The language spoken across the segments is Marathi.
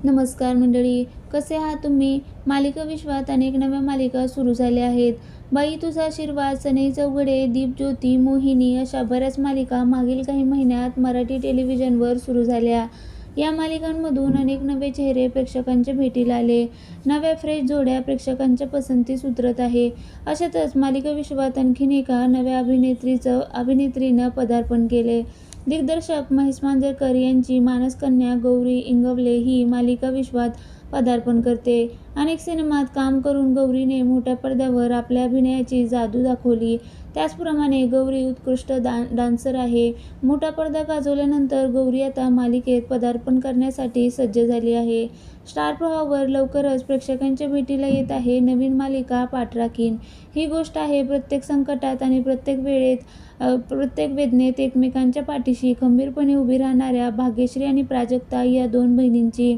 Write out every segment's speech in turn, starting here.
नमस्कार मंडळी, कसे आहात तुम्ही? मालिका विश्वात अनेक नव्या मालिका सुरू झाल्या आहेत. बाई तुझा आशीर्वाद, सनई चौघडे, दीपज्योती, मोहिनी अशा बऱ्याच मालिका मागील काही महिन्यात मराठी टेलिव्हिजनवर सुरू झाल्या. या मालिकांमधून अनेक नवे चेहरे प्रेक्षकांच्या भेटीला आले. नव्या फ्रेश जोड्या प्रेक्षकांच्या पसंतीस उतरत आहे. अशातच मालिका विश्वात आणखीन एका नव्या अभिनेत्रीनं पदार्पण केले. दिग्दर्शक महेश मांजरेकर यांची मानसकन्या गौरी इंगवले ही मालिका विश्वात पदार्पण करते. अनेक सिनेमात काम करून गौरीने मोठ्या पडद्यावर आपल्या अभिनयाची जादू दाखवली. त्याचप्रमाणे गौरी उत्कृष्ट डान्सर आहे. मोठा पडदा गाजवल्यानंतर गौरी आता मालिकेत पदार्पण करण्यासाठी सज्ज झाली आहे. स्टार प्रवाहावर लवकरच प्रेक्षकांच्या भेटीला येत आहे नवीन मालिका पाठराखीण. ही गोष्ट आहे प्रत्येक संकटात आणि प्रत्येक वेदनेत एकमेकांच्या पाठीशी खंबीरपणे उभी राहणाऱ्या भाग्यश्री आणि प्राजक्ता या दोन बहिणींची.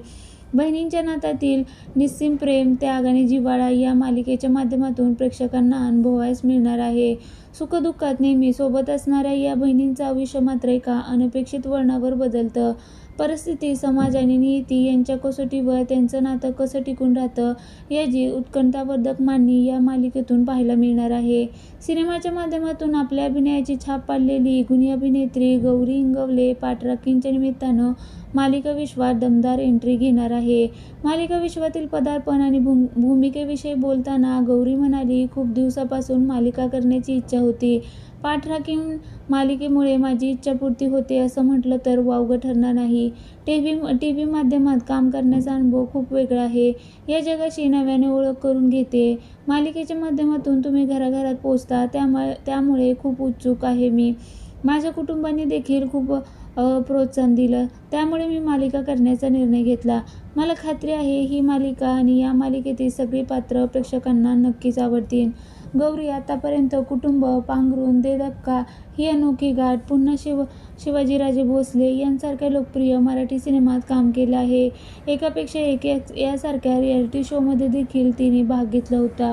बहिणींच्या नात्यातील निस्सीम प्रेम, त्याग आणि जिव्हाळा या मालिकेच्या माध्यमातून प्रेक्षकांना अनुभवायला मिळणार आहे. सुखदुःखात नेहमी सोबत असणाऱ्या या बहिणींचं आयुष्य मात्र एका अनपेक्षित वळणावर बदलतं. परिस्थिती, समाज आणि नियती यांच्या कसोटीवर त्यांचं नातं कसं टिकून राहतं याची उत्कंठावर्धक मांडणी या मालिकेतून पाहायला मिळणार आहे. सिनेमाच्या माध्यमातून आपल्या अभिनयाची छाप पाडलेली गुणी अभिनेत्री गौरी इंगवले पाठराखीणच्या निमित्तानं मालिका विश्वात दमदार एंट्री घेणार आहे. मालिका विश्वातील पदार्पण आणि भूमिकेविषयी बोलताना गौरी म्हणाली, खूप दिवसापासून मालिका करण्याची इच्छा होती. पाठराखीण मालिकेमुळे माझी इच्छापूर्ती होते असं म्हटलं तर वावगं ठरणार नाही. टीव्ही माध्यमात काम करण्याचा अनुभव खूप वेगळा आहे. या जगाशी नव्याने ओळख करून घेते. मालिकेच्या माध्यमातून तुम्ही घराघरात पोहोचता, त्यामुळे खूप उत्सुक आहे मी. माझ्या कुटुंबाने देखील खूप प्रोत्साहन दिलं, त्यामुळे मी मालिका करण्याचा निर्णय घेतला. मला खात्री आहे ही मालिका आणि या मालिकेतील सगळी पात्र प्रेक्षकांना नक्कीच आवडतील. गौरी आतापर्यंत कुटुंब, पांघरूण, दे धक्का ही अनोखी गाठ, पुन्हा शिवाजीराजे भोसले यांसारख्या लोकप्रिय मराठी सिनेमात काम केलं आहे. एकापेक्षा एक यासारख्या रिॲलिटी शोमध्ये देखील तिने भाग घेतला होता.